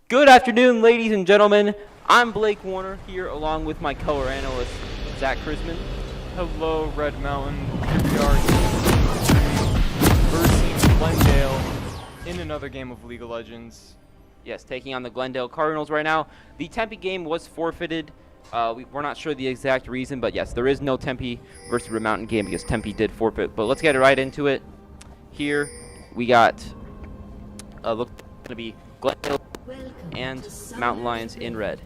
Good afternoon, ladies and gentlemen. I'm Blake Warner here along with my color analyst, Zach Chrisman. Hello, Red Mountain. Here we are versus Glendale in another game of League of Legends. Yes, taking on the Glendale Cardinals right now. The Tempe game was forfeited. We're not sure the exact reason, but yes, there is no Tempe versus Red Mountain game because Tempe did forfeit. But let's get right into it. Here we got going to be Glendale and Mountain Lions in red.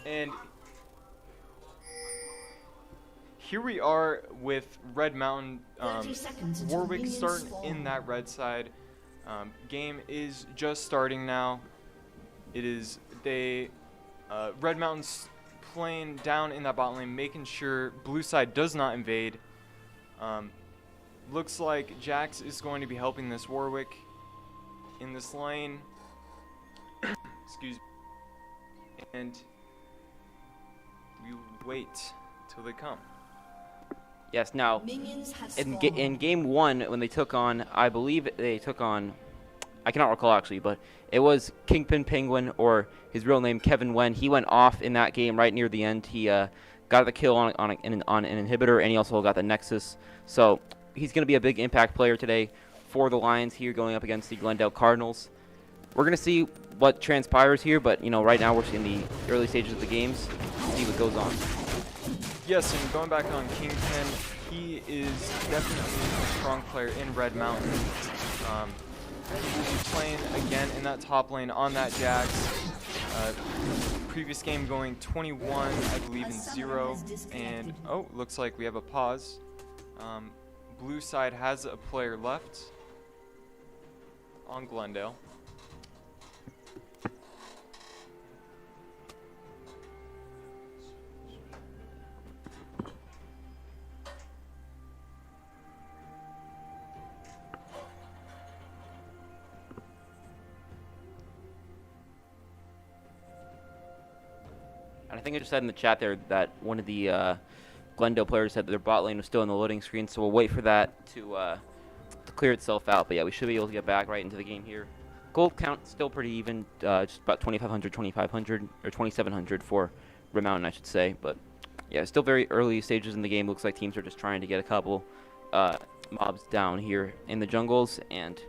And here we are with Red Mountain. Warwick starting in that red side. Game is just starting now. It is Red Mountain's playing down in that bot lane, making sure blue side does not invade. Looks like Jax is going to be helping this Warwick in this lane. Excuse me. And we wait till they come. Yes, now, in game one, when they took on, I believe they took on, I cannot recall actually, but it was Kingpin Penguin, or his real name, Kevin Wen. He went off in that game right near the end. He got the kill on an inhibitor, and he also got the Nexus. So he's going to be a big impact player today for the Lions here going up against the Glendale Cardinals. We're going to see what transpires here, but, right now we're in the early stages of the games. See what goes on. Yes, and going back on Kingpin, he is definitely a strong player in Red Mountain. He will be playing again in that top lane on that Jax. Previous game going 21, I believe, in 0. And, looks like we have a pause. Blue side has a player left on Glendale. And I think I just said in the chat there that one of the Glendale players said that their bot lane was still on the loading screen, so we'll wait for that to clear itself out. But yeah, we should be able to get back right into the game here. Gold count still pretty even, just about 2,500, 2,500, or 2,700 for Red Mountain, I should say. But yeah, still very early stages in the game. Looks like teams are just trying to get a couple mobs down here in the jungles and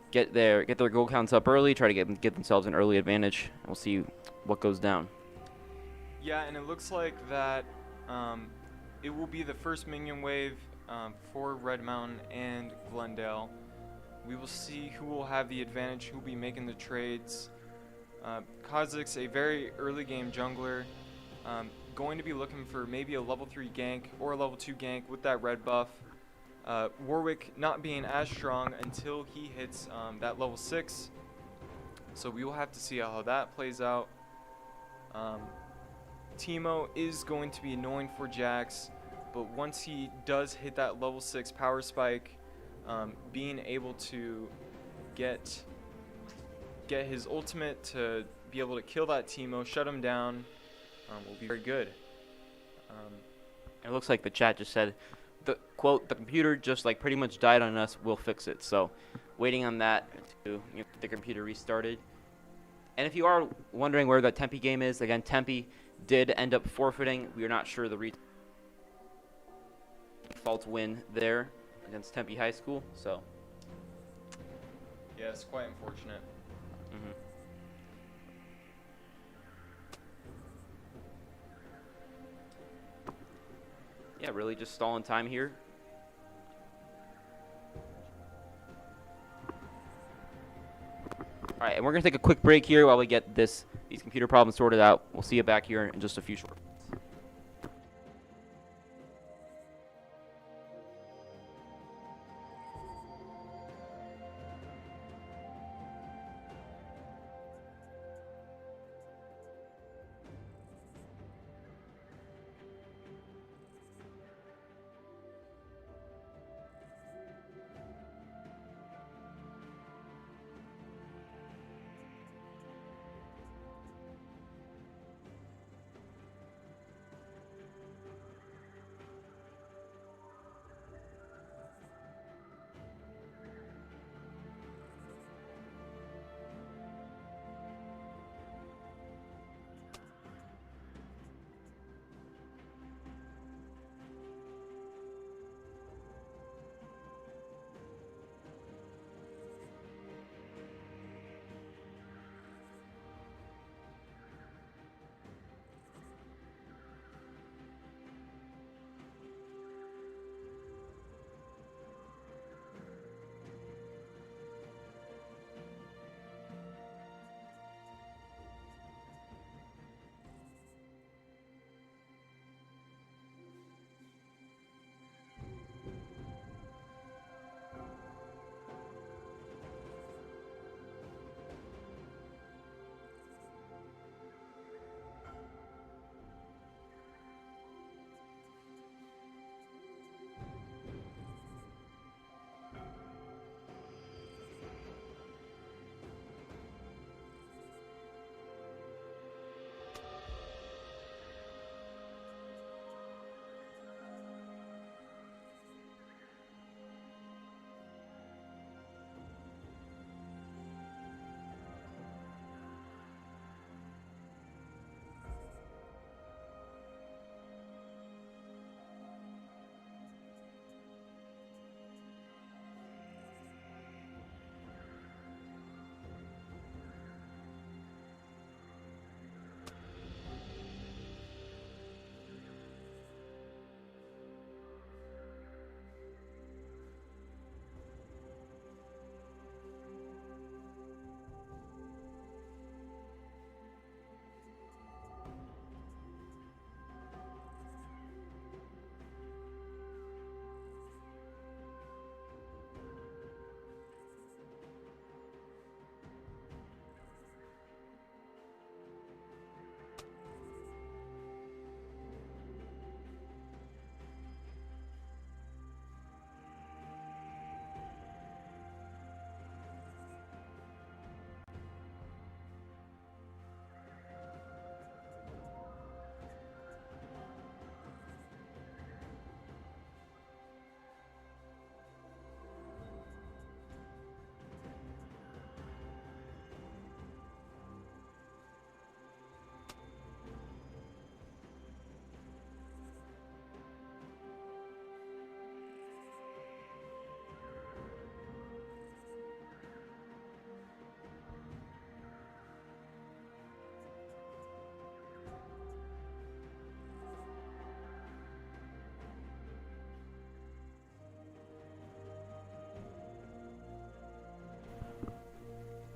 get their gold counts up early. Try to get themselves an early advantage. We'll see what goes down. Yeah, and it looks like that it will be the first minion wave for Red Mountain and Glendale. We will see who will have the advantage, who will be making the trades. Kha'Zix's a very early game jungler, going to be looking for maybe a level 3 gank or a level 2 gank with that red buff. Warwick not being as strong until he hits that level 6. So we will have to see how that plays out. Teemo is going to be annoying for Jax, but once he does hit that level 6 power spike, being able to get his ultimate to be able to kill that Teemo, shut him down, will be very good. It looks like the chat just said, the computer just pretty much died on us, we'll fix it. So waiting on that to get the computer restarted. And if you are wondering where that Tempe game is, again, Tempe did end up forfeiting. We are not sure the default win there against Tempe High School. So yeah, it's quite unfortunate. Yeah, really just stalling time here. All right, and we're going to take a quick break here while we get these computer problems sorted out. We'll see you back here in just a few short minutes.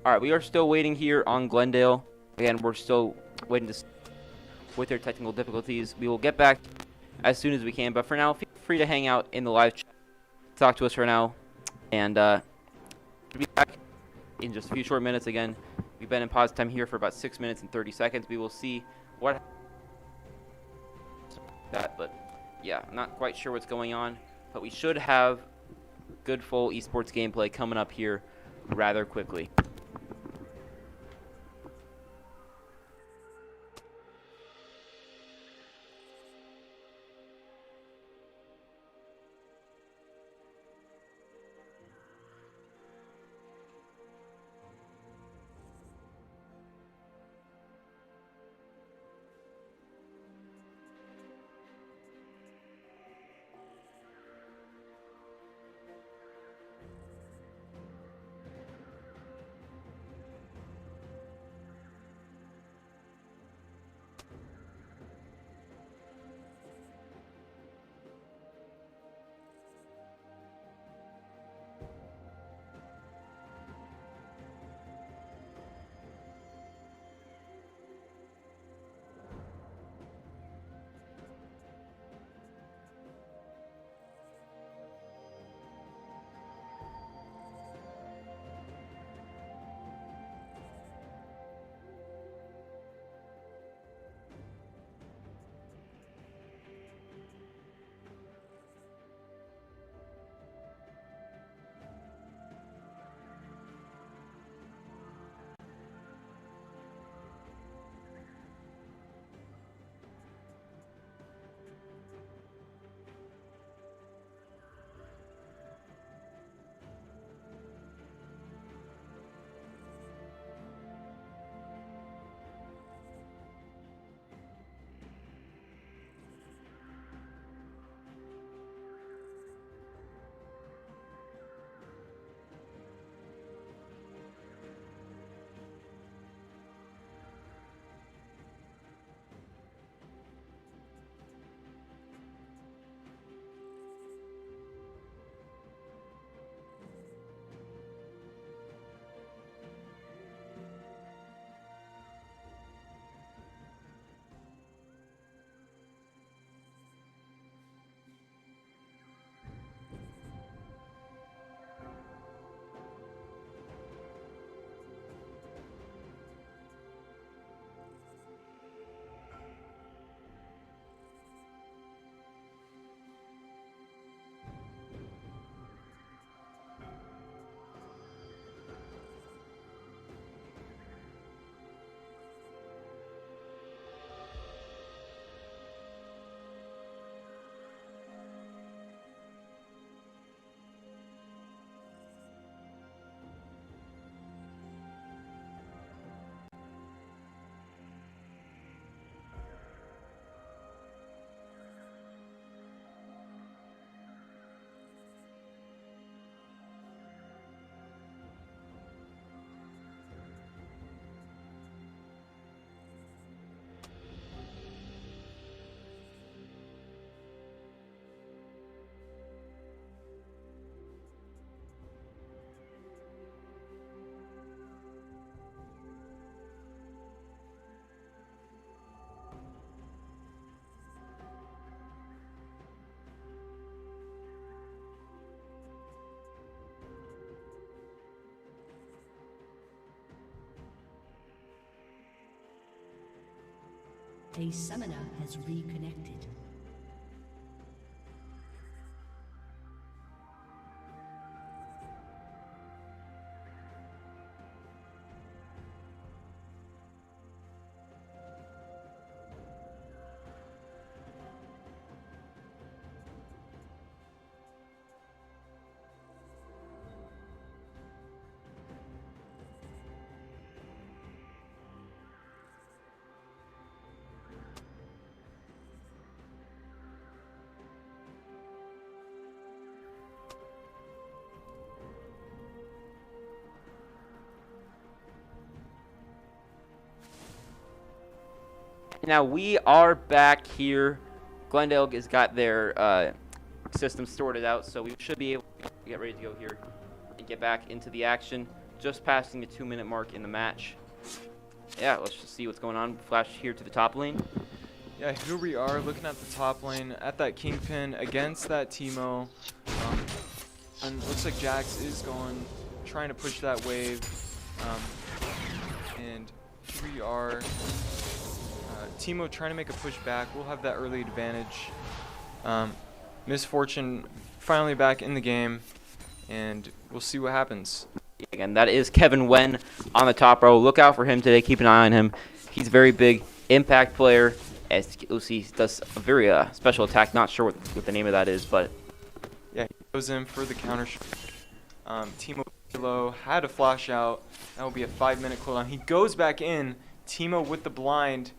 All right, we are still waiting here on Glendale. Again, we're still waiting with their technical difficulties. We will get back as soon as we can, but for now, feel free to hang out in the live chat, talk to us for now, and we'll be back in just a few short minutes. Again, we've been in pause time here for about 6 minutes and 30 seconds. We will see what that, but yeah, I'm not quite sure what's going on, but we should have good full esports gameplay coming up here rather quickly. A summoner has reconnected. Now we are back here. Glendale has got their system sorted out, so we should be able to get ready to go here and get back into the action. just passing the 2-minute mark in the match. Yeah, let's just see what's going on. Flash here to the top lane. Yeah, here we are looking at the top lane at that Kingpin against that Teemo. And it looks like Jax is trying to push that wave. And here we are. Teemo trying to make a push back. We'll have that early advantage. Misfortune finally back in the game, and we'll see what happens. Again, that is Kevin Wen on the top row. Look out for him today. Keep an eye on him. He's a very big impact player. As you'll see, he does a very special attack. Not sure what the name of that is, but yeah, he goes in for the counter strike. Teemo low had a flash out. That will be a 5-minute cooldown. He goes back in. Teemo with the blind.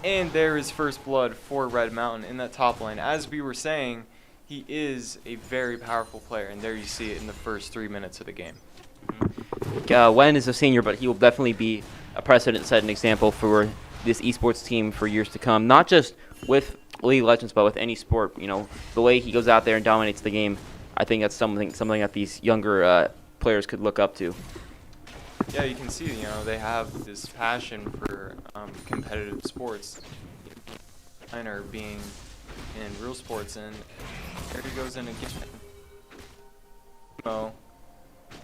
And there is first blood for Red Mountain in that top lane. As we were saying, he is a very powerful player, and there you see it in the first 3 minutes of the game. Wen is a senior, but he will definitely be a precedent-setting example for this esports team for years to come. Not just with League of Legends, but with any sport. You know, the way he goes out there and dominates the game, I think that's something that these younger players could look up to. Yeah, you can see, you know, they have this passion for competitive sports, or being in real sports, and there he goes in again.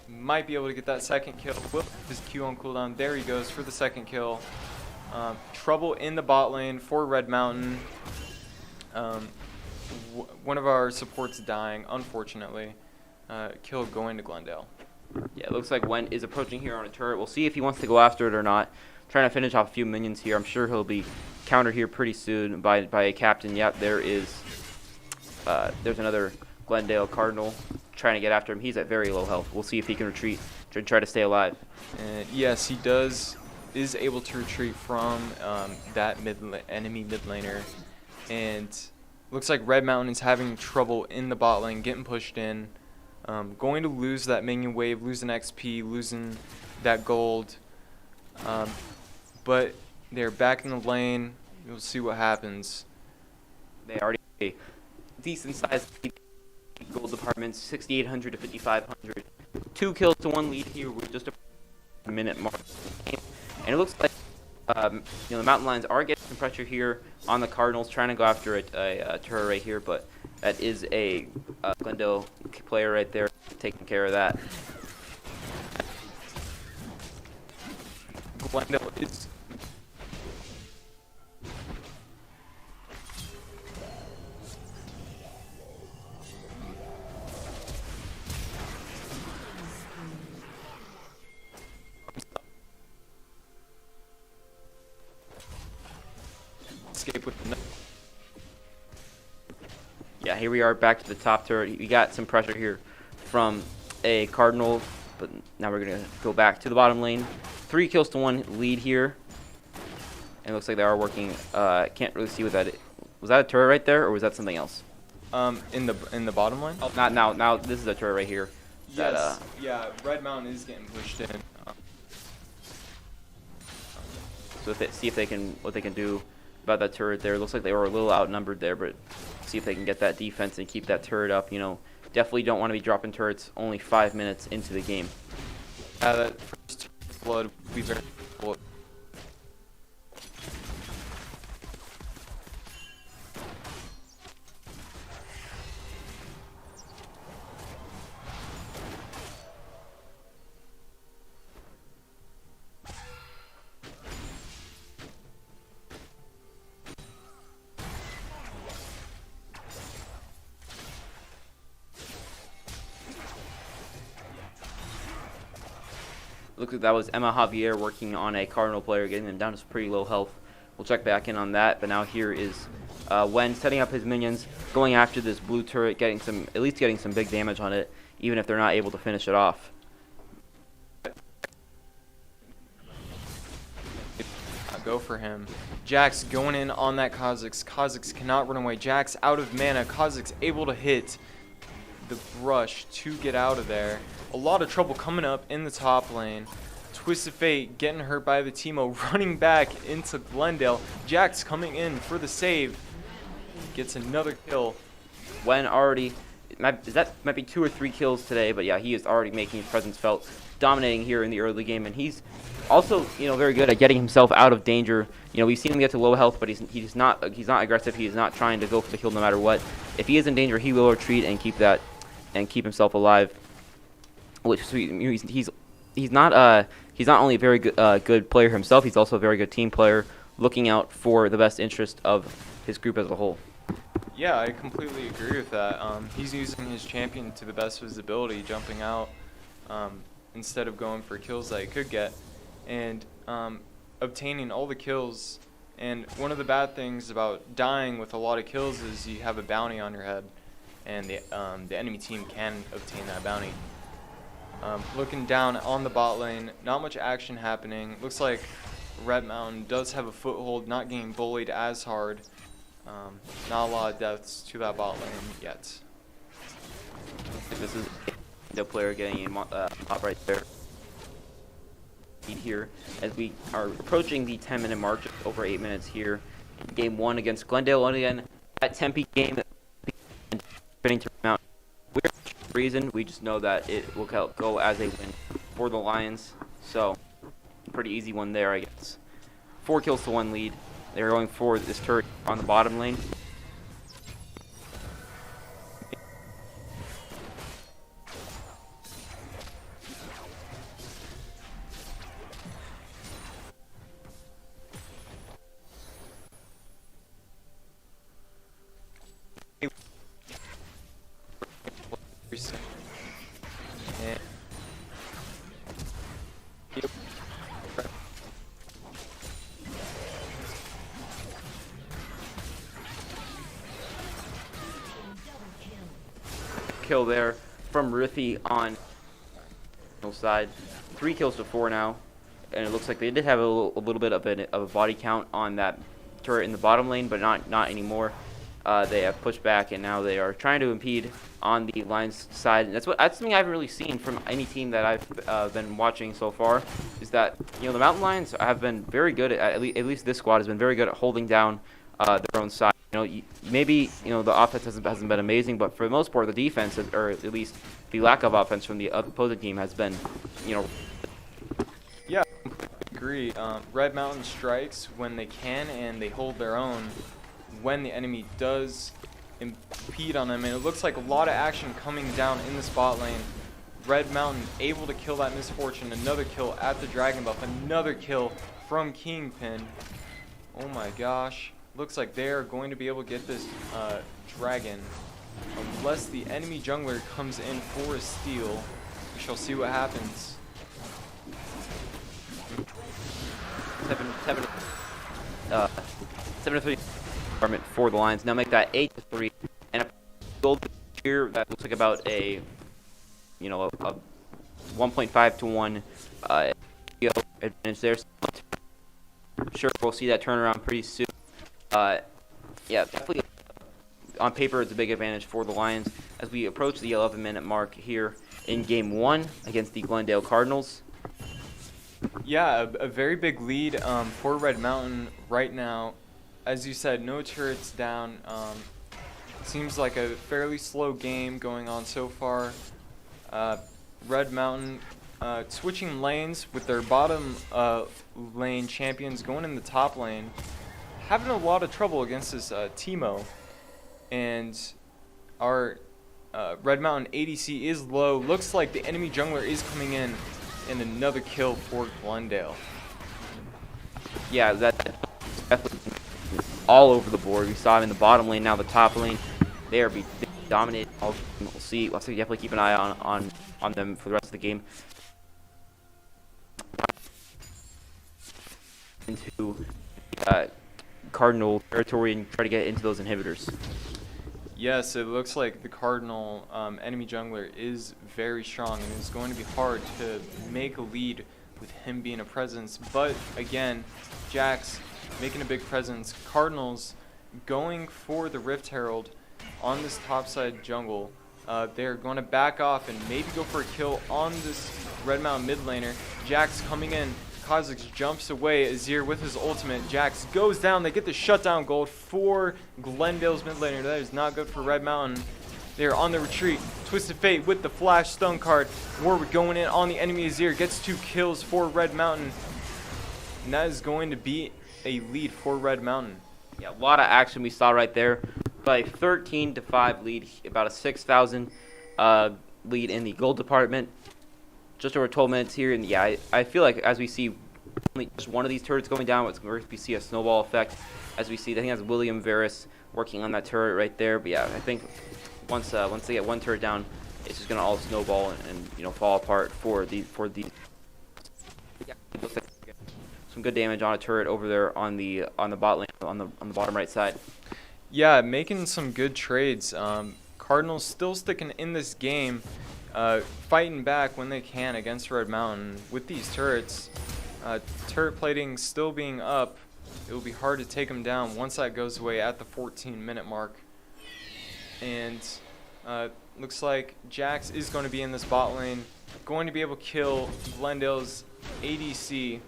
Might be able to get that second kill. Will his Q on cooldown. There he goes for the second kill. Trouble in the bot lane for Red Mountain. One of our supports dying, unfortunately. Kill going to Glendale. Yeah, it looks like Wen is approaching here on a turret. We'll see if he wants to go after it or not. Trying to finish off a few minions here. I'm sure he'll be countered here pretty soon by a captain. Yep, there's another Glendale Cardinal trying to get after him. He's at very low health. We'll see if he can retreat to try to stay alive. Yes, he is able to retreat from that enemy mid laner. And looks like Red Mountain is having trouble in the bot lane, getting pushed in. Going to lose that minion wave, losing XP, losing that gold. But they're back in the lane. We'll see what happens. They already have a decent sized gold department, 6,800 to 5,500. 2 kills to 1 lead here with just a minute mark. And it looks like the Mountain Lions are getting some pressure here on the Cardinals, trying to go after a turret right here, but that is a Glendale player right there taking care of that. Glendale is escape with the Yeah, here we are back to the top turret. We got some pressure here from a Cardinal, but now we're going to go back to the bottom lane. 3 kills to 1 lead here. And it looks like they are working. Can't really see what that is. Was that a turret right there, or was that something else? in the bottom lane. Oh, not now. Now this is a turret right here. Yes. That, yeah, Red Mountain is getting pushed in. So see if they can what they can do about that turret there. It looks like they were a little outnumbered there, but see if they can get that defense and keep that turret up. You know, definitely don't want to be dropping turrets only 5 minutes into the game. That first blood would be very difficult. Looks like that was Emma Javier working on a Cardinal player, getting them down to pretty low health. We'll check back in on that, but now here is Wen setting up his minions, going after this blue turret, at least getting some big damage on it, even if they're not able to finish it off. Go for him. Jax going in on that Kha'Zix. Kha'Zix cannot run away. Jax out of mana. Kha'Zix able to hit the brush to get out of there. A lot of trouble coming up in the top lane. Twisted Fate getting hurt by the Teemo, running back into Glendale. Jax coming in for the save. Gets another kill. Wen already that might be 2 or 3 kills today, but yeah, he is already making his presence felt, dominating here in the early game, and he's also, very good at getting himself out of danger. We've seen him get to low health, but he's not aggressive. He is not trying to go for the kill no matter what. If he is in danger, he will retreat and keep himself alive. Which he's not only a very good player himself, he's also a very good team player, looking out for the best interest of his group as a whole. Yeah, I completely agree with that. He's using his champion to the best of his ability, jumping out instead of going for kills that he could get, and obtaining all the kills. And one of the bad things about dying with a lot of kills is you have a bounty on your head, and the enemy team can obtain that bounty. Looking down on the bot lane, not much action happening. Looks like Red Mountain does have a foothold, not getting bullied as hard. Not a lot of deaths to that bot lane yet. This is the player getting a pop right there. Here, as we are approaching the 10-minute mark, just over 8 minutes here. Game 1 against Glendale. And again, that Tempe game, fitting to Mount. We're reason, we just know that it will go as a win for the Lions. So, pretty easy one there, I guess. 4 kills to 1 lead. They're going for this turret on the bottom lane. Kill there from Riffy on the side. 3 kills to 4 now, and it looks like they did have a little bit of a body count on that turret in the bottom lane, but not anymore. They have pushed back, and now they are trying to impede on the Lions side. And that's something I haven't really seen from any team that I've been watching so far. Is that the Mountain Lions have been very good at least this squad has been very good at holding down their own side. Maybe the offense hasn't been amazing, but for the most part, the defense, or at least the lack of offense from the opposing team, has been, Yeah, I agree. Red Mountain strikes when they can, and they hold their own when the enemy does impede on them. And it looks like a lot of action coming down in the spot lane. Red Mountain able to kill that Misfortune, another kill at the Dragon Buff, another kill from Kingpin. Oh my gosh. Looks like they're going to be able to get this dragon, unless the enemy jungler comes in for a steal. We shall see what happens. 7-3 for the Lions. Now make that 8-3, and a gold here that looks like about a 1.5 to 1 advantage there. I'm sure we'll see that turnaround pretty soon. Yeah, definitely on paper it's a big advantage for the Lions as we approach the 11-minute mark here in Game 1 against the Glendale Cardinals. Yeah, a very big lead for Red Mountain right now. As you said, no turrets down. Seems like a fairly slow game going on so far. Red Mountain switching lanes with their bottom lane champions going in the top lane. Having a lot of trouble against this Teemo, and our Red Mountain ADC is low. Looks like the enemy jungler is coming in, and another kill for Glendale. Yeah, that's definitely all over the board. We saw him in the bottom lane, now the top lane. They are dominating. We'll see. We'll definitely keep an eye on them for the rest of the game. Into Cardinal territory and try to get into those inhibitors. Yes, it looks like the Cardinal enemy jungler is very strong, and it's going to be hard to make a lead with him being a presence. But again, Jax making a big presence. Cardinals going for the Rift Herald on this topside jungle. They're going to back off and maybe go for a kill on this Red Mountain mid laner. Jax coming in. Kha'Zix jumps away. Azir with his ultimate. Jax goes down. They get the shutdown gold for Glendale's mid laner. That is not good for Red Mountain. They're on the retreat. Twisted Fate with the flash stun card. Warwick going in on the enemy Azir. Gets 2 kills for Red Mountain. And that is going to be a lead for Red Mountain. Yeah, a lot of action we saw right there. By 13-5 lead, about a 6,000 lead in the gold department. Just over 12 minutes here, and yeah, I feel like as we see only just one of these turrets going down, we see a snowball effect. As we see, I think that's William Varys working on that turret right there. But yeah, I think once they get one turret down, it's just gonna all snowball and fall apart for the. Yeah, it looks like some good damage on a turret over there on the bot lane on the bottom right side. Yeah, making some good trades. Cardinals still sticking in this game, fighting back when they can against Red Mountain with these turrets. Turret plating still being up. It will be hard to take them down once that goes away at the 14-minute mark. And looks like Jax is going to be in this bot lane, going to be able to kill Glendale's ADC.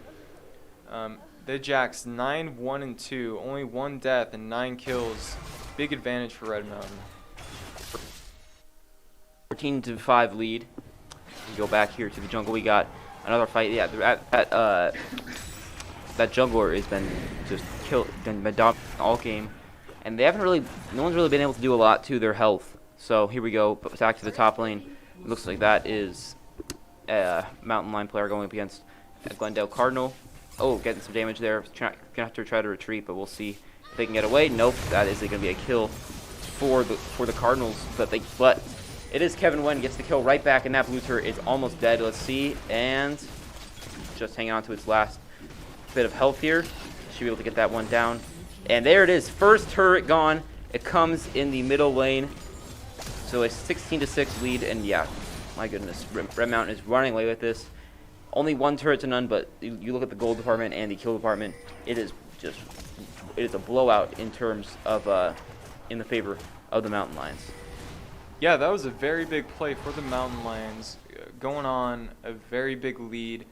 The Jax 9-1-2, only 1 death and 9 kills. Big advantage for Red Mountain. 14-5 lead. We go back here to the jungle. We got another fight. Yeah, that jungler has been just been dominating all game, and they haven't really. No one's really been able to do a lot to their health. So here we go. Back to the top lane. It looks like that is a Mountain Line player going up against a Glendale Cardinal. Oh, getting some damage there. Gonna have to try to retreat, but we'll see if they can get away. Nope, that is going to be a kill for the Cardinals. But it is Kevin Wen gets the kill right back, and that blue turret is almost dead. Let's see, and just hanging on to its last bit of health here. Should be able to get that one down. And there it is, first turret gone. It comes in the middle lane. So a 16-6 lead, and yeah, my goodness, Red Mountain is running away with this. Only 1 turret to none, but you look at the gold department and the kill department, it is a blowout in terms of in the favor of the Mountain Lions. Yeah, that was a very big play for the Mountain Lions, going on a very big lead,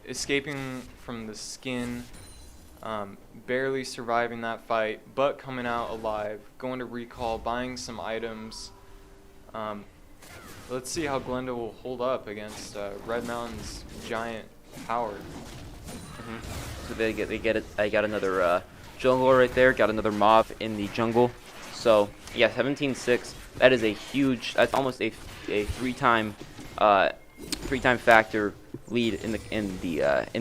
escaping from the skin, barely surviving that fight, but coming out alive, going to recall, buying some items. Let's see how Glendale will hold up against Red Mountain's giant power. So they get it. I got another jungler right there. Got another mob in the jungle. So yeah, 17-6. That is a huge. That's almost a 3-time factor lead in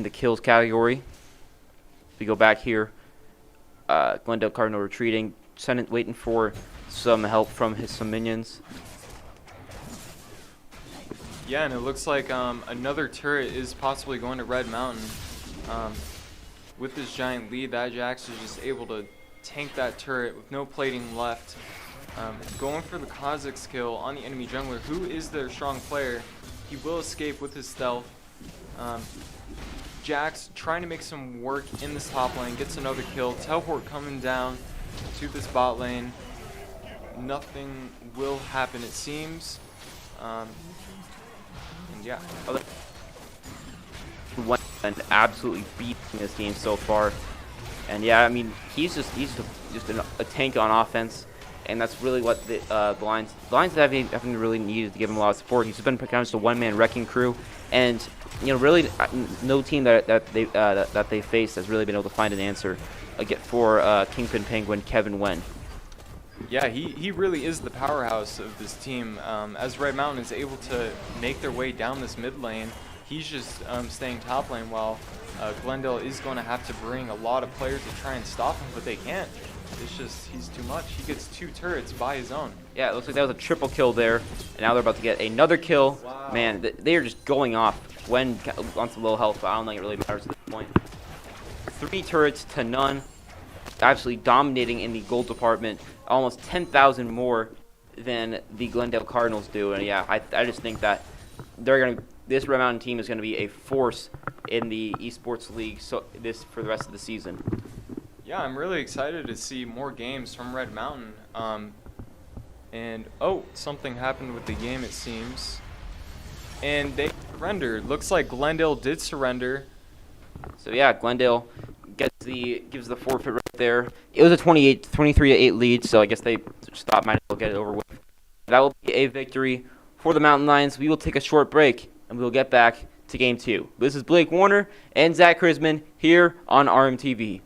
the kills category. If we go back here, Glendale Cardinal retreating, waiting for some help from some minions. Yeah, and it looks like another turret is possibly going to Red Mountain. With this giant lead, that Jax is just able to tank that turret with no plating left. Going for the Kha'Zix kill on the enemy jungler, who is their strong player. He will escape with his stealth. Jax trying to make some work in this top lane, gets another kill. Teleport coming down to this bot lane. Nothing will happen, it seems. And yeah. And absolutely beating this game so far. And yeah, I mean, he's just a tank on offense. And that's really what the Lions haven't really needed to give him a lot of support. He's been kind of just a one-man wrecking crew, and really no team that they faced has really been able to find an answer for Kingpin Penguin Kevin Wen. Yeah, he really is the powerhouse of this team. As Red Mountain is able to make their way down this mid lane, he's just staying top lane, while Glendale is going to have to bring a lot of players to try and stop him, but they can't. It's just, he's too much. He gets 2 turrets by his own. Yeah, it looks like that was a triple kill there, and now they're about to get another kill. Wow. Man, they are just going off when on some low health, but I don't think it really matters at this point. 3 turrets to none. Absolutely dominating in the gold department. Almost 10,000 more than the Glendale Cardinals do. And yeah, I just think that this Red Mountain team is going to be a force in the esports league for the rest of the season. Yeah, I'm really excited to see more games from Red Mountain. And something happened with the game, it seems. And they surrendered. Looks like Glendale did surrender. So yeah, Glendale gives the forfeit right there. It was a 23-8 lead, so I guess they stopped. Might as well get it over with. that will be a victory for the Mountain Lions. We will take a short break, and we will get back to Game 2. This is Blake Warner and Zach Chrisman here on RMTV.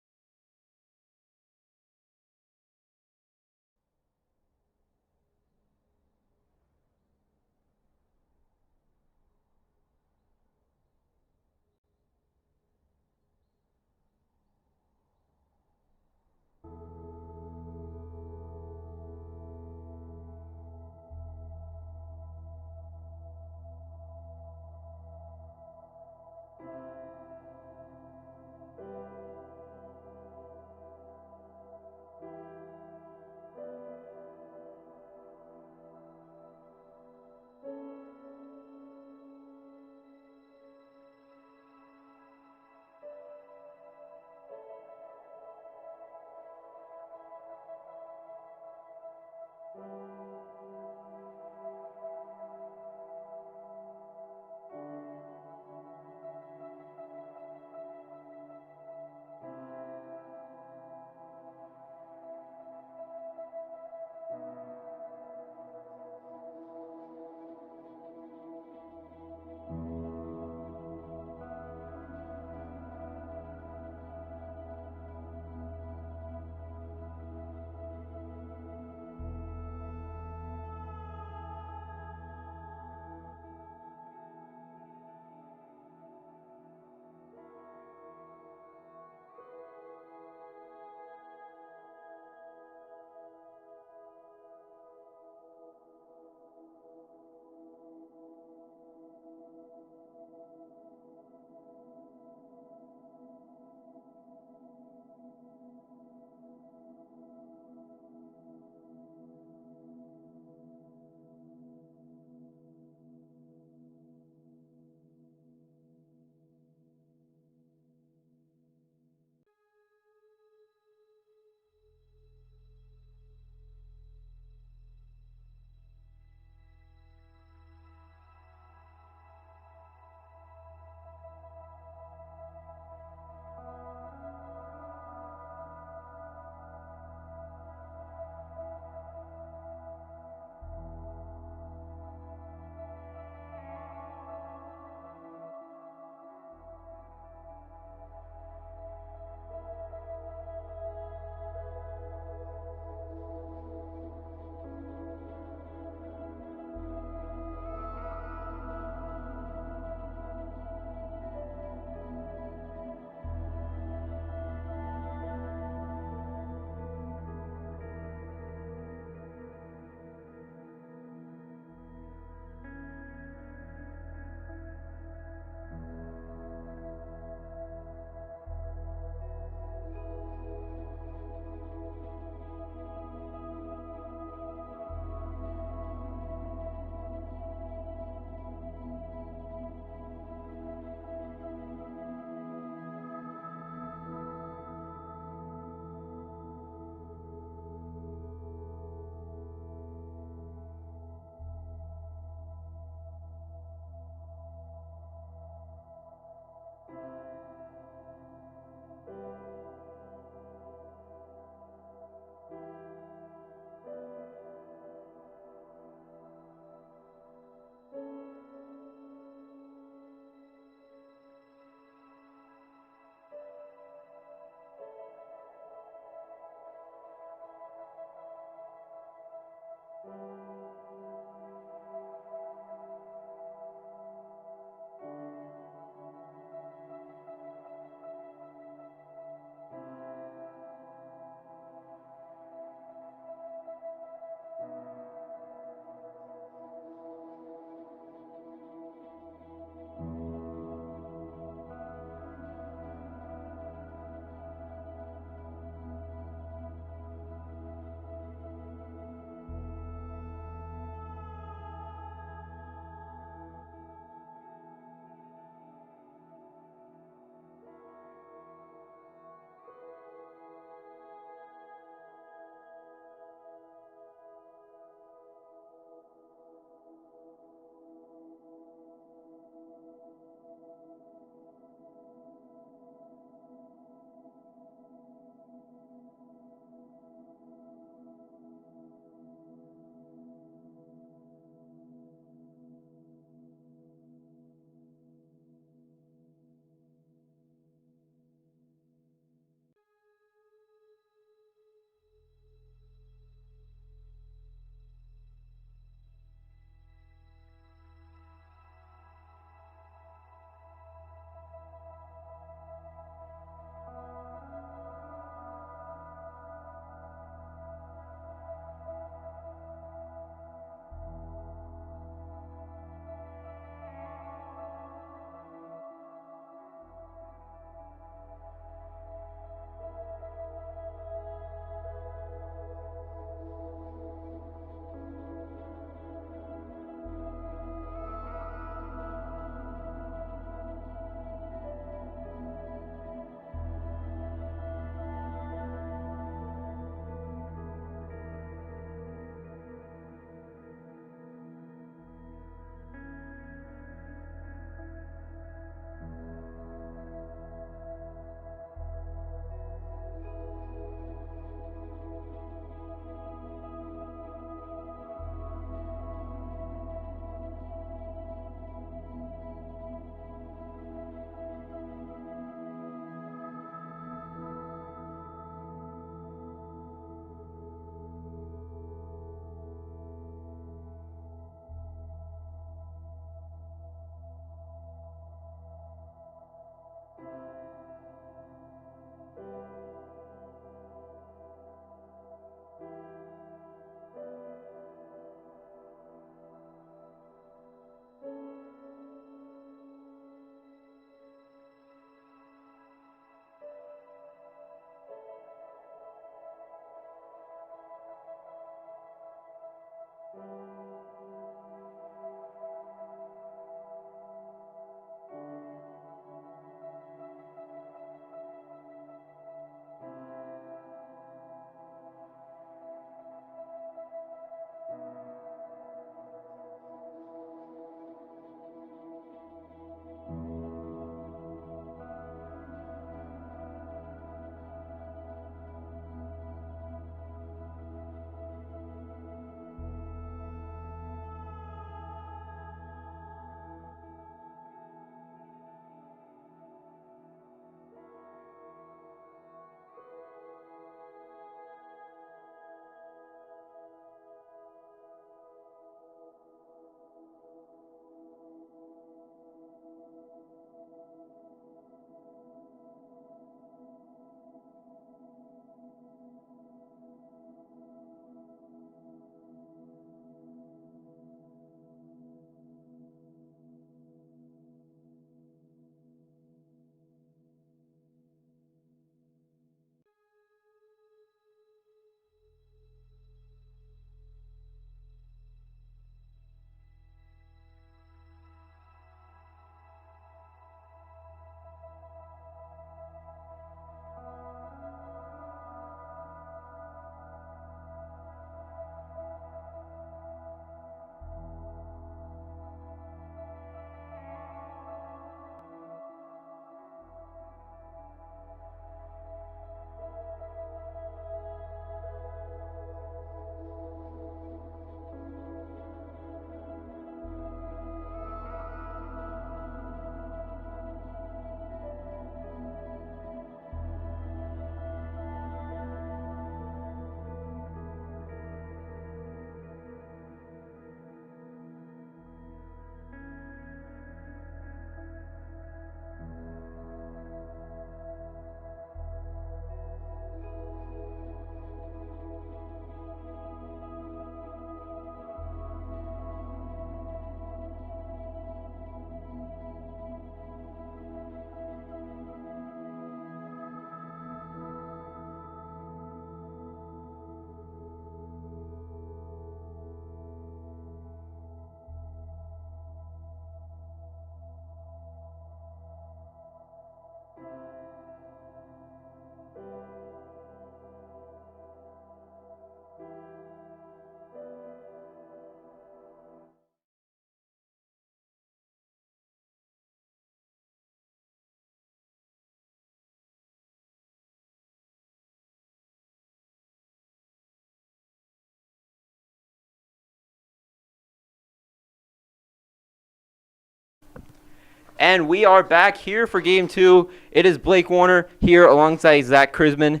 And we are back here for Game 2. It is Blake Warner here alongside Zach Krisman.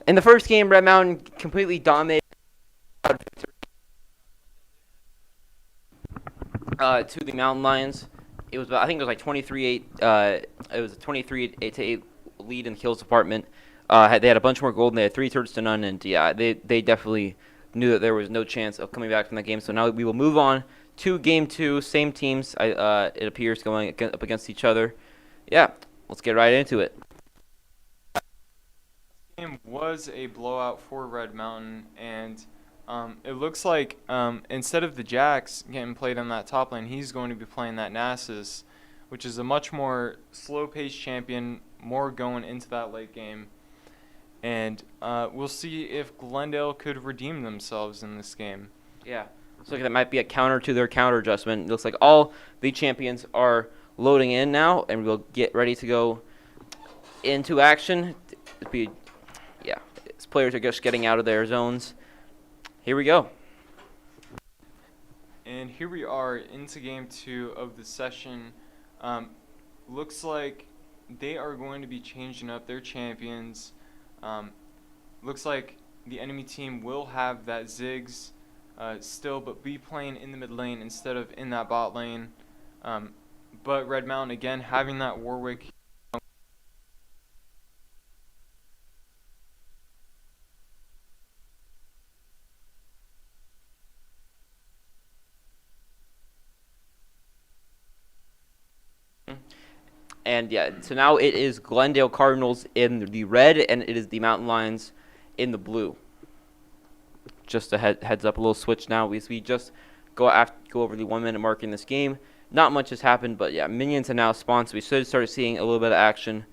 In the first game, Red Mountain completely dominated to the Mountain Lions. It was, I think it was like 23-8. It was a 23-8 lead in the kills department. They had a bunch more gold, and they had 3 turrets to none. And yeah, they definitely knew that there was no chance of coming back from that game. So now we will move on to Game 2. Same teams, it appears, going up against each other. Yeah, let's get right into it. This game was a blowout for Red Mountain, and it looks like instead of the Jax getting played on that top lane, he's going to be playing that Nasus, which is a much more slow-paced champion, more going into that late game. And we'll see if Glendale could redeem themselves in this game. Yeah, looks like that might be a counter to their counter adjustment. It looks like all the champions are loading in now, and we'll get ready to go into action. Yeah, players are just getting out of their zones. Here we go. And here we are into Game 2 of the session. Looks like they are going to be changing up their champions. Looks like the enemy team will have that Ziggs still, but be playing in the mid lane instead of in that bot lane. But Red Mountain, again, having that Warwick. And yeah, so now it is Glendale Cardinals in the red, and it is the Mountain Lions in the blue. Just a heads up, a little switch now. We just go over the 1 minute mark in this game. Not much has happened, but yeah, minions have now spawned, so we should start seeing a little bit of action.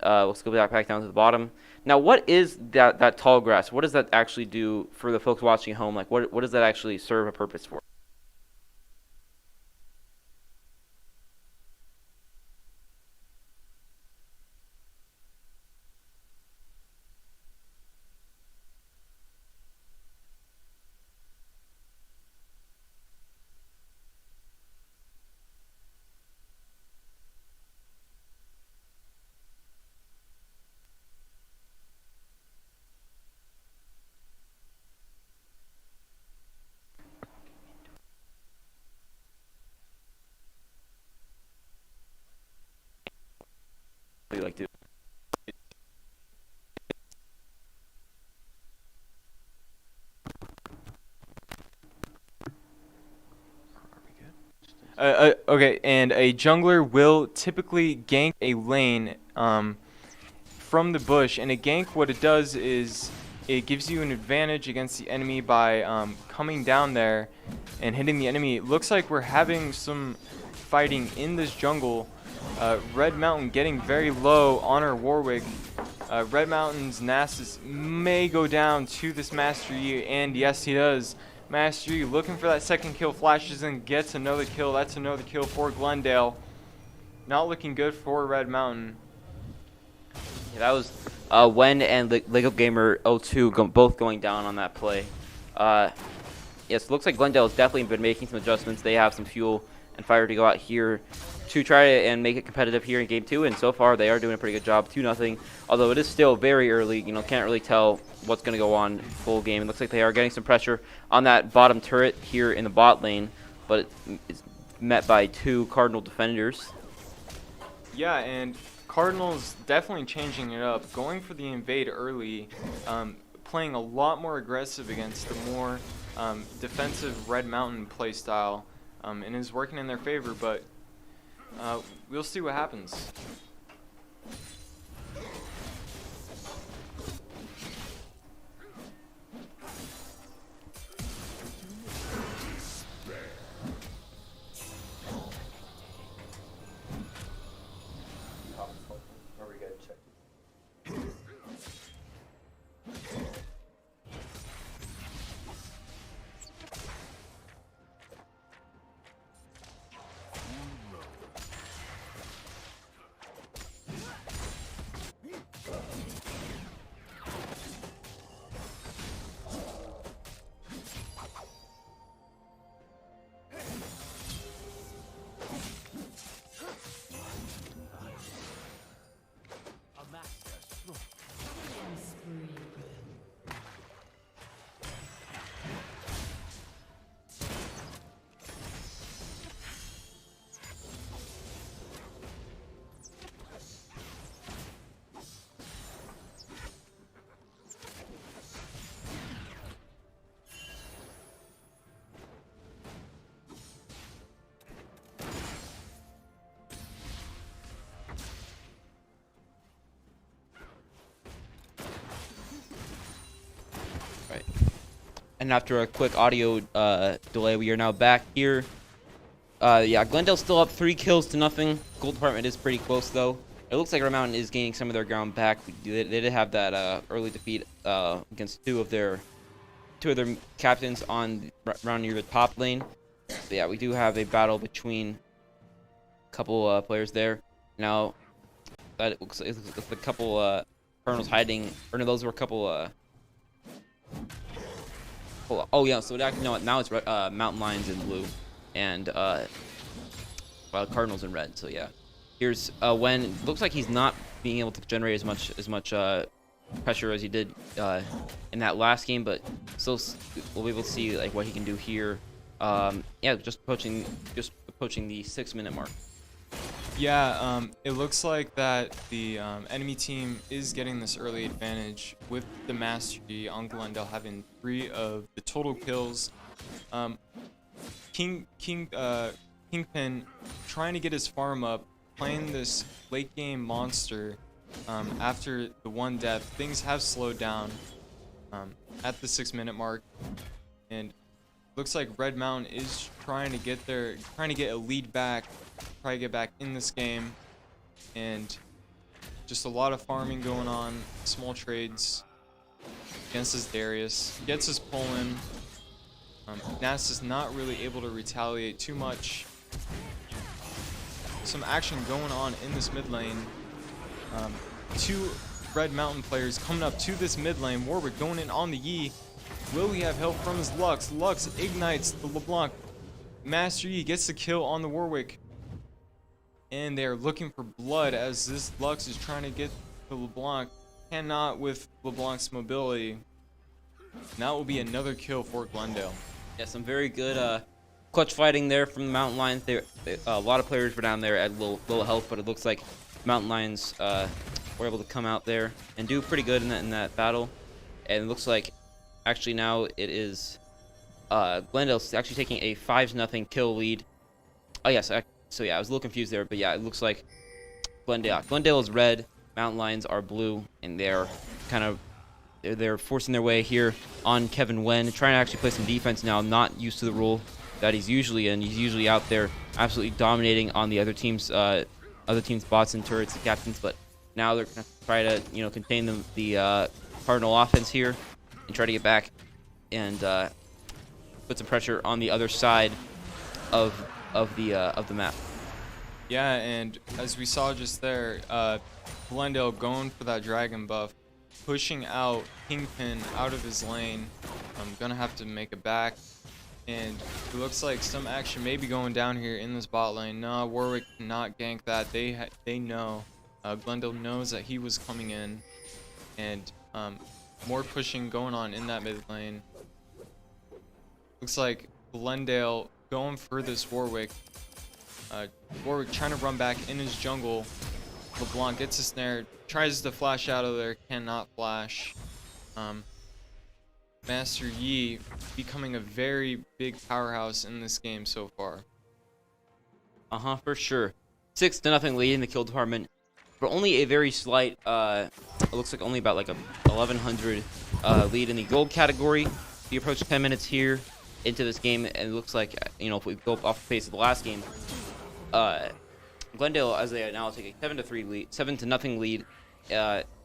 Let's go back down to the bottom. Now, what is that tall grass? What does that actually do for the folks watching at home? Like, what does that actually serve a purpose for? What do you like to do? Okay, and a jungler will typically gank a lane from the bush, and a gank, what it does is it gives you an advantage against the enemy by coming down there and hitting the enemy. It looks like we're having some fighting in this jungle. Red Mountain getting very low on our Warwick. Red Mountain's Nasus may go down to this Master Yi, and yes, he does. Master Yi looking for that second kill, flashes and gets another kill. That's another kill for Glendale. Not looking good for Red Mountain. Yeah, that was Wen and Lego Gamer 02 both going down on that play. Yes, it looks like Glendale has definitely been making some adjustments. They have some fuel and fire to go out here to try and make it competitive here in Game 2, and so far they are doing a pretty good job, 2-0. Although it is still very early, can't really tell what's going to go on full game. It looks like they are getting some pressure on that bottom turret here in the bot lane, but it's met by 2 Cardinal defenders. Yeah, and Cardinals definitely changing it up, going for the invade early, playing a lot more aggressive against the more defensive Red Mountain playstyle, and is working in their favor, but we'll see what happens. And after a quick audio delay, we are now back here. Yeah, Glendale's still up 3 kills to nothing. Gold Department is pretty close, though. It looks like Red Mountain is gaining some of their ground back. They did have that early defeat against two of their captains on around near the top lane. But yeah, we do have a battle between a couple players there. Now, that looks like a couple colonels hiding. Or no, those were a couple. Oh yeah, so actually no, now it's Mountain Lions in blue, and Cardinals in red. So yeah, here's when looks like he's not being able to generate as much pressure as he did in that last game, but still we'll be able to see like what he can do here. Yeah, just approaching the 6-minute mark. Yeah, it looks like that the enemy team is getting this early advantage with the Mastery on Glendale having 3 of the total kills. Kingpin trying to get his farm up, playing this late game monster. After the 1 death, things have slowed down at the 6-minute mark, and looks like Red Mountain is trying to get a lead back, try to get back in this game, and just a lot of farming going on, small trades against his Darius, gets his Poland. Nas is not really able to retaliate too much. Some action going on in this mid lane. 2 Red Mountain players coming up to this mid lane. Warwick going in on the Yi. Will he have help from his Lux? Lux ignites the LeBlanc. Master Yi gets the kill on the Warwick. And they're looking for blood as this Lux is trying to get the LeBlanc. Cannot with LeBlanc's mobility. Now it will be another kill for Glendale. Yeah, some very good clutch fighting there from the Mountain Lions. A lot of players were down there at low health, but it looks like Mountain Lions were able to come out there and do pretty good in that battle. And it looks like actually now it is Glendale's actually taking a 5-0 kill lead. Oh yes, so yeah, I was a little confused there, but yeah, it looks like Glendale is red, Mountain Lions are blue, and they're kind of they're forcing their way here on Kevin Wen, trying to actually play some defense now, not used to the role that he's usually in. He's usually out there absolutely dominating on the other team's bots and turrets and captains, but now they're gonna try to contain the Cardinal offense here and try to get back and put some pressure on the other side of the map. Yeah, and as we saw just there, Glendale going for that dragon buff, pushing out Kingpin out of his lane. I'm gonna have to make it back, and it looks like some action may be going down here in this bot lane. No, Warwick cannot gank that. They know. Glendale knows that he was coming in, and more pushing going on in that mid lane. Looks like Glendale going for this Warwick. Warwick trying to run back in his jungle. LeBlanc gets a snare, tries to flash out of there, cannot flash. Master Yi becoming a very big powerhouse in this game so far. For sure. 6-0 lead in the kill department, but only a very slight. It looks like only about like a 1100 lead in the gold category. We approach 10 minutes here into this game, and it looks like if we go off the pace of the last game, Glendale, as they now take a 7-0 lead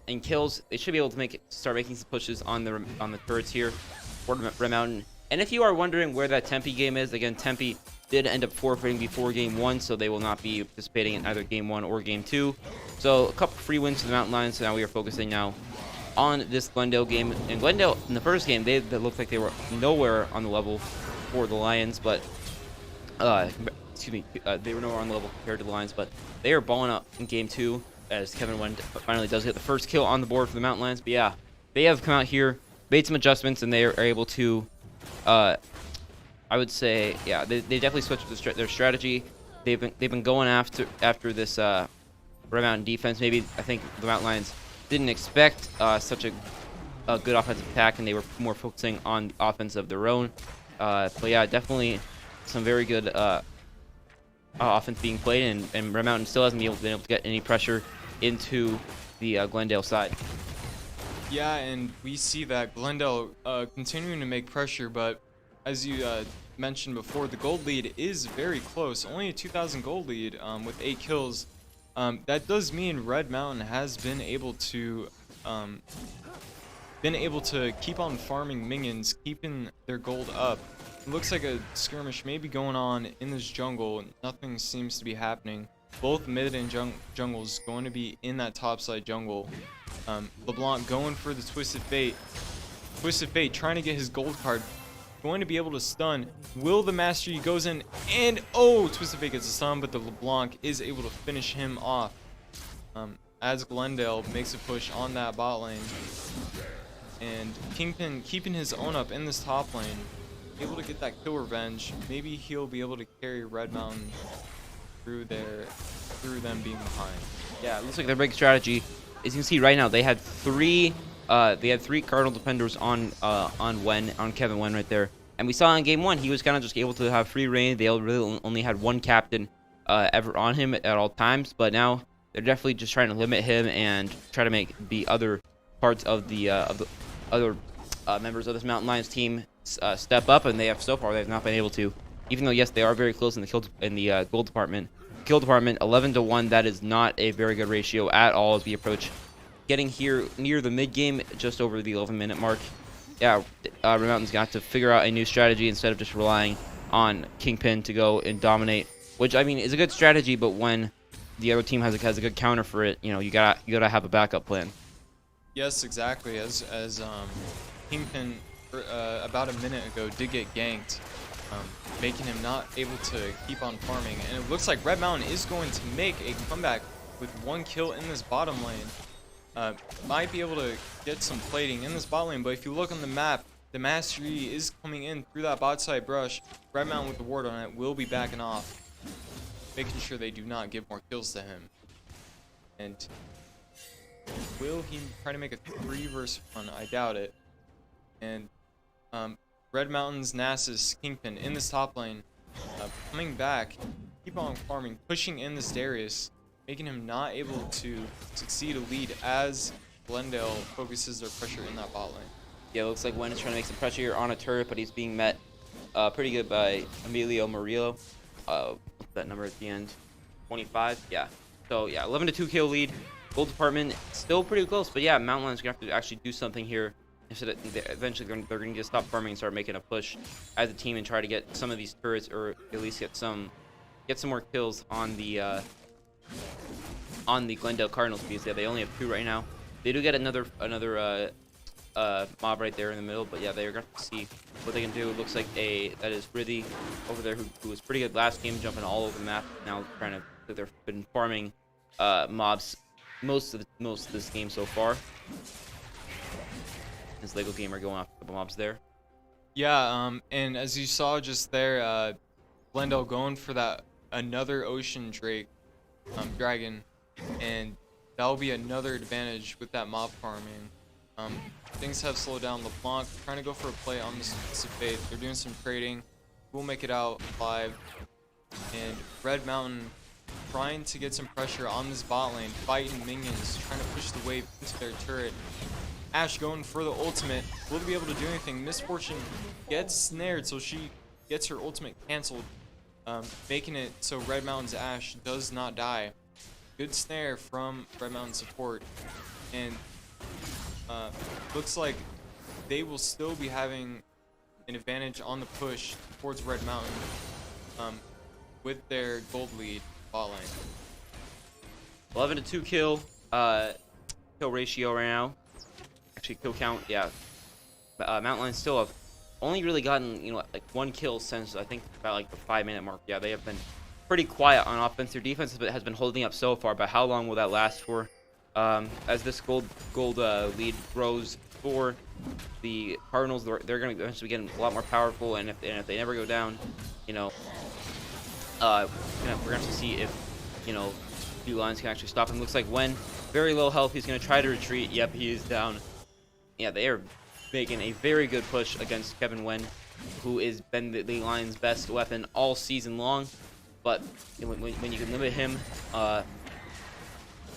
in kills, they should be able to start making some pushes on the turrets here for Red Mountain. And if you are wondering where that Tempe game is, again, Tempe did end up forfeiting before Game 1, so they will not be participating in either Game 1 or Game 2. So a couple free wins for the Mountain Lions, so now we are focusing now on this Glendale game. And Glendale, in the first game, they looked like they were nowhere on the level for the Lions, but they were nowhere on the level compared to the Lions, but they are balling up in Game 2 as Kevin Wen finally does get the first kill on the board for the Mountain Lions. But yeah, they have come out here, made some adjustments, and they are able to, I would say, yeah, they definitely switched their strategy. They've been going after this Red Mountain defense. Maybe I think the Mountain Lions didn't expect such a good offensive attack, and they were more focusing on the offense of their own. But yeah, definitely some very good offense being played, and Red Mountain still hasn't been able to get any pressure into the Glendale side. Yeah, and we see that Glendale continuing to make pressure, but as you mentioned before, the gold lead is very close. Only a 2,000 gold lead with 8 kills. That does mean Red Mountain has been able to keep on farming minions, keeping their gold up. It looks like a skirmish may be going on in this jungle. Nothing seems to be happening. Both mid and jungles going to be in that topside jungle. LeBlanc going for the Twisted Fate. Twisted Fate trying to get his gold card. Going to be able to stun. Will the Mastery goes in and oh, Twisted Fate gets a stun, but the LeBlanc is able to finish him off. As Glendale makes a push on that bot lane. And Kingpin keeping his own up in this top lane. Able to get that kill revenge. Maybe he'll be able to carry Red Mountain through them being behind. Yeah, it looks like their big strategy. As you can see right now, they had three Cardinal defenders on Kevin Wen right there, and we saw in game 1 he was kind of just able to have free reign. They really only had one captain ever on him at all times, but now they're definitely just trying to limit him and try to make the other parts of the other members of this Mountain Lions team step up, and they have not been able to. Even though yes, they are very close in the gold department. Kill department 11-1. That is not a very good ratio at all as we approach getting here near the mid game, just over the 11-minute mark. Yeah, Red Mountain's got to figure out a new strategy instead of just relying on Kingpin to go and dominate, which I mean is a good strategy, but when the other team has a good counter for it, you gotta have a backup plan. Yes, exactly. As Kingpin about a minute ago did get ganked, making him not able to keep on farming. And it looks like Red Mountain is going to make a comeback with 1 kill in this bottom lane. Might be able to get some plating in this bot lane, but if you look on the map, the Mastery is coming in through that bot side brush. Red Mountain with the ward on it will be backing off, making sure they do not give more kills to him. And will he try to make a 3 versus 1? I doubt it. And Red Mountain's Nasus Kingpin in this top lane, coming back, keep on farming, pushing in this Darius, making him not able to succeed a lead as Glendale focuses their pressure in that bot lane. Yeah, it looks like Wen is trying to make some pressure here on a turret, but he's being met pretty good by Emilio Murillo. What's that number at the end? 25? Yeah. So, yeah, 11-2 kill lead. Gold department still pretty close, but yeah, Mountain Lions going to have to actually do something here. Eventually, they're going to just stop farming and start making a push as a team and try to get some of these turrets, or at least get some more kills on the Glendale Cardinals, because yeah, they only have 2 right now. They do get another mob right there in the middle, but yeah, they're going to see what they can do. It looks like that is Ridley over there, who was pretty good last game, jumping all over the map. Now they've been farming mobs most of this game so far. His Lego Gamer going off a couple mobs there. Yeah, and as you saw just there, Glendale going for that another Ocean Drake dragon, and that'll be another advantage with that mob farming. Things have slowed down. LeBlanc trying to go for a play on this Fate. They're doing some trading. We'll make it out live. And Red Mountain trying to get some pressure on this bot lane, fighting minions, trying to push the wave into their turret. Ashe going for the ultimate. Will they be able to do anything? Misfortune gets snared, so she gets her ultimate canceled, making it so Red Mountain's Ashe does not die. Good snare from Red Mountain support, and looks like they will still be having an advantage on the push towards Red Mountain with their gold lead bot lane. 11-2 kill ratio right now. Actually, kill count, yeah. Mountain Lions still have only really gotten, like 1 kill since I think about like the 5-minute mark. Yeah, they have been pretty quiet on offense. Their defense has been holding up so far, but how long will that last for? As this gold lead grows for the Cardinals, they're going to eventually get a lot more powerful, and if they never go down, we're going to see if Blue Lions can actually stop him. Looks like Wen, very low health. He's going to try to retreat. Yep, he is down. Yeah, they are making a very good push against Kevin Wen, who has been the Lions' best weapon all season long. But when you can limit him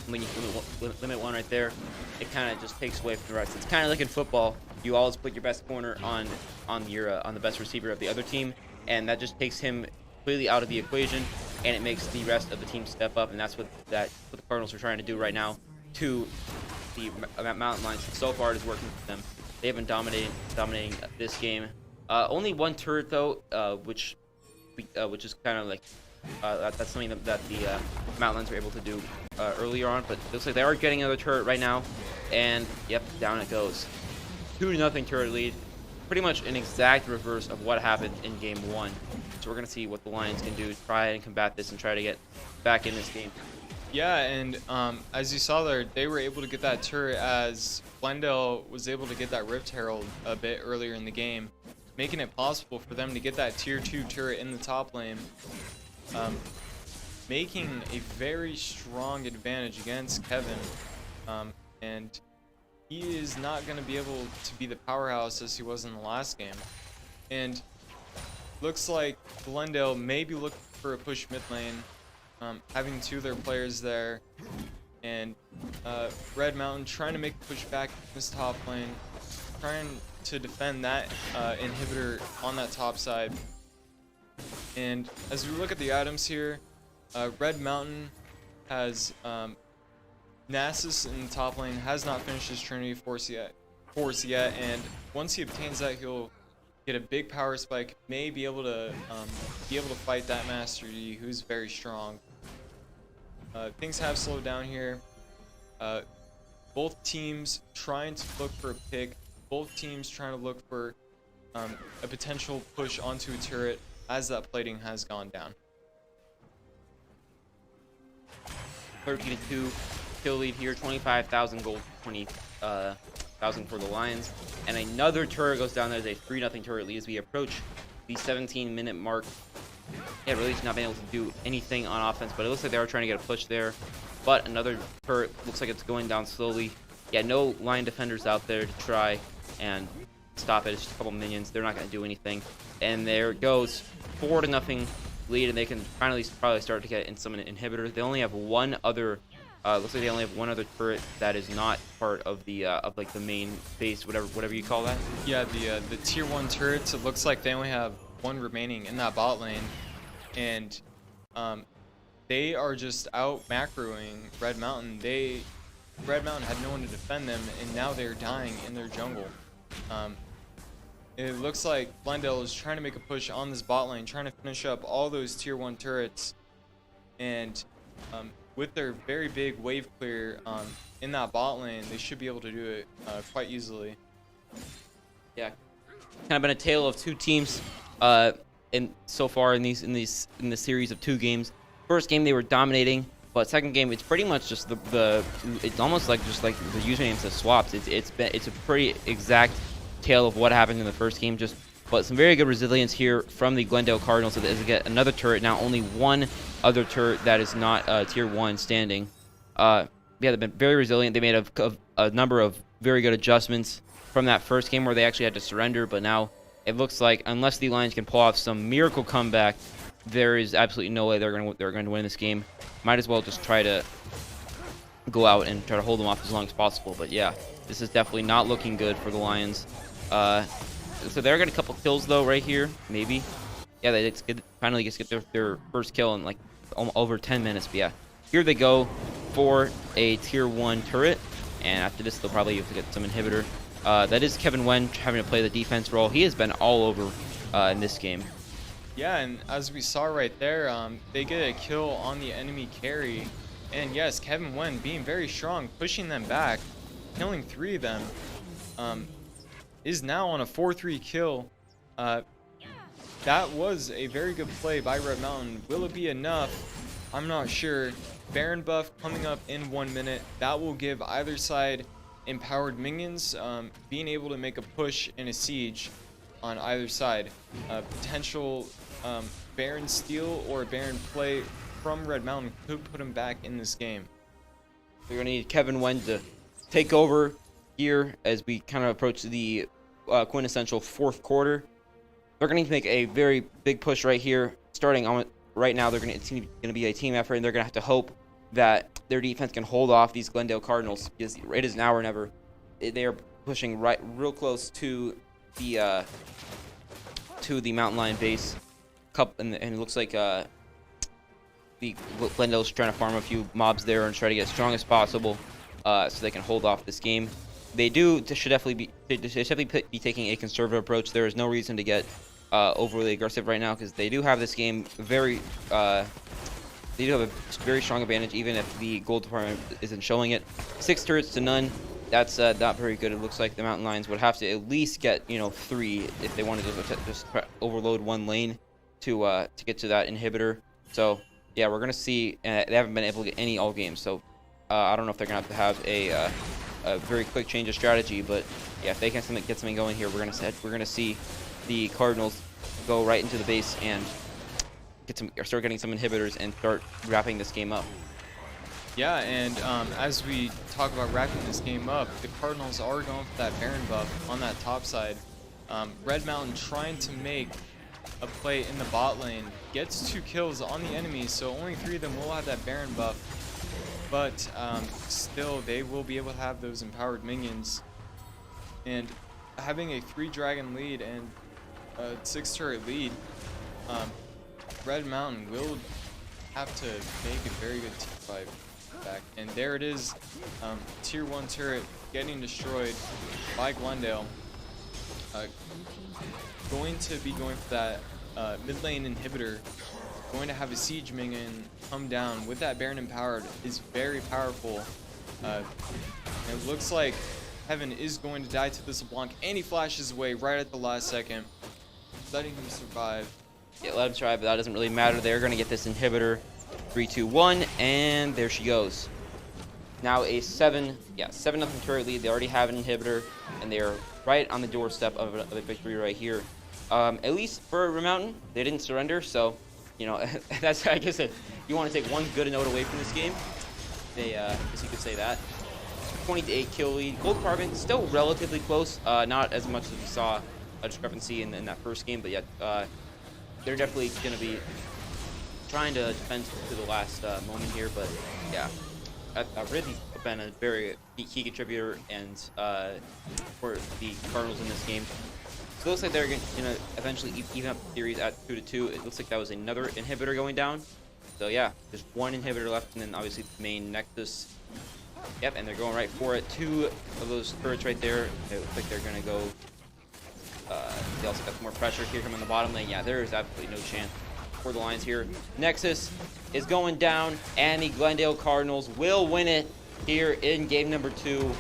when you limit one right there, it kind of just takes away from the rest. It's kind of like in football. You always put your best corner on the best receiver of the other team, and that just takes him completely out of the equation, and it makes the rest of the team step up, and that's what the Cardinals are trying to do right now to the Mountain Lions. So far, it is working for them. They have been dominating this game. Only one turret though, which is kind of like that's something that the Mountain Lions were able to do earlier on, but it looks like they are getting another turret right now, and yep, down it goes. 2-0 turret lead. Pretty much an exact reverse of what happened in game 1. So we're going to see what the Lions can do to try and combat this and try to get back in this game. Yeah, and as you saw there, they were able to get that turret as Glendale was able to get that Rift Herald a bit earlier in the game, making it possible for them to get that tier 2 turret in the top lane, making a very strong advantage against Kevin, and he is not going to be able to be the powerhouse as he was in the last game. And looks like Glendale may be looking for a push mid lane, having 2 of their players there, and Red Mountain trying to make a push back in this top lane, trying to defend that inhibitor on that top side. And as we look at the items here, Red Mountain has Nasus in the top lane, has not finished his Trinity Force yet, and once he obtains that, he'll get a big power spike, may be able to fight that Master Yi, who's very strong. Things have slowed down here. Both teams trying to look for a pick, both teams trying to look for a potential push onto a turret as that plating has gone down. 13-2 kill lead here, 25,000 gold, 20,000 for the Lions, and another turret goes down. There's a 3-0 turret lead as we approach the 17-minute mark. Yeah, really not been able to do anything on offense, but it looks like they are trying to get a push there. But another turret looks like it's going down slowly. Yeah, no Lion defenders out there to try and stop it. It's just a couple minions. They're not going to do anything. And there it goes, 4-0 lead, and they can finally probably start to get in some inhibitors. They only have one other. Looks like they only have one other turret that is not part of the like the main base, whatever you call that. Yeah, the tier 1 turrets. It looks like they only have one remaining in that bot lane, and they are just out macroing Red Mountain. Red Mountain had no one to defend them, and now they're dying in their jungle. It looks like Glendale is trying to make a push on this bot lane, trying to finish up all those tier 1 turrets, and with their very big wave clear in that bot lane, they should be able to do it quite easily. Yeah, kind of been a tale of 2 teams so far in the series of 2 games. First game they were dominating, but second game it's pretty much just it's almost like just like the usernames have swapped. It's a pretty exact tale of what happened in the first game. But some very good resilience here from the Glendale Cardinals, so they get another turret now. Only one other turret that is not tier 1 standing. Yeah, they've been very resilient. They made a number of very good adjustments from that first game where they actually had to surrender, but now it looks like unless the Lions can pull off some miracle comeback, there is absolutely no way they're going to win this game. Might as well just try to go out and try to hold them off as long as possible. But yeah, this is definitely not looking good for the Lions. So they're getting a couple kills though right here, maybe. Yeah, they finally get their first kill in like over 10 minutes. But yeah, here they go for a tier 1 turret, and after this they'll probably have to get some inhibitor. That is Kevin Wen having to play the defense role. He has been all over in this game. Yeah, and as we saw right there, they get a kill on the enemy carry, and yes, Kevin Wen being very strong, pushing them back, killing 3 of them. Is now on a 4-3 kill. That was a very good play by Red Mountain. Will it be enough? I'm not sure. Baron buff coming up in 1 minute. That will give either side empowered minions, being able to make a push in a siege on either side. Potential Baron steal or Baron play from Red Mountain could put him back in this game. We're going to need Kevin Wen to take over here as we kind of approach the quintessential 4th quarter. They're going to make a very big push right here. Starting on right now, it's going to be a team effort, and they're going to have to hope that their defense can hold off these Glendale Cardinals, because it is now or never. They are pushing real close to the mountain lion base. And it looks like the Glendale's trying to farm a few mobs there and try to get as strong as possible, so they can hold off this game. They should definitely be taking a conservative approach. There is no reason to get overly aggressive right now, because they do have this game very. They do have a very strong advantage, even if the gold department isn't showing it. 6 turrets to none. That's not very good. It looks like the Mountain Lions would have to at least get 3 if they wanted to just overload 1 lane to get to that inhibitor. So yeah, we're gonna see. They haven't been able to get any all games. So I don't know if they're gonna have a very quick change of strategy. But yeah, if they can get something going here, we're gonna see the Cardinals go right into the base and start getting some inhibitors and start wrapping this game up. Yeah, and as we talk about wrapping this game up, the Cardinals are going for that Baron buff on that top side. Red Mountain trying to make a play in the bot lane, gets 2 kills on the enemy, so only 3 of them will have that Baron buff, but still they will be able to have those empowered minions. And having a 3 dragon lead and a 6 turret lead, Red Mountain will have to make a very good team fight back. And there it is, tier 1 turret getting destroyed by Glendale. Going to be going for that mid lane inhibitor. Going to have a siege minion come down with that Baron empowered is very powerful. It looks like Heaven is going to die to this LeBlanc, and he flashes away right at the last second, letting him survive. Yeah, let him try, but that doesn't really matter. They're going to get this inhibitor. 3, 2, 1, and there she goes. Now a 7-0 turret lead. They already have an inhibitor, and they're right on the doorstep of a victory right here. At least for Red Mountain, they didn't surrender, so, that's, I guess, you want to take one good note away from this game. They, I guess you could say that. 20-8 kill lead. Gold Department still relatively close, not as much as we saw a discrepancy in that first game, but yet, they're definitely going to be trying to defend to the last moment here. But yeah, I've really been a very key contributor and for the Cardinals in this game. So it looks like they're going to eventually even up the series at 2-2. It looks like that was another inhibitor going down. So yeah, there's 1 inhibitor left, and then obviously the main Nexus. Yep, and they're going right for it. 2 of those turrets right there. It looks like they're going to go. They also got some more pressure here coming in the bottom lane. Yeah, there is absolutely no chance for the Lions here. Nexus is going down, and the Glendale Cardinals will win it here in game number 2.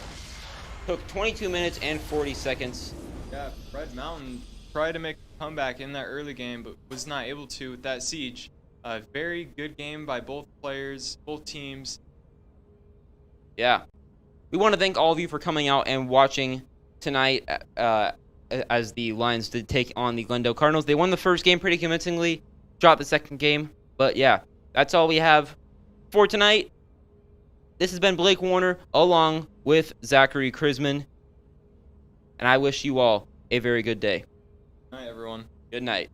Took 22 minutes and 40 seconds. Yeah, Red Mountain tried to make a comeback in that early game, but was not able to with that siege. A very good game by both players, both teams. Yeah. We want to thank all of you for coming out and watching tonight as the Lions did take on the Glendale Cardinals. They won the first game pretty convincingly, dropped the second game. But yeah, that's all we have for tonight. This has been Blake Warner along with Zachary Krisman. And I wish you all a very good day. Good night, everyone. Good night.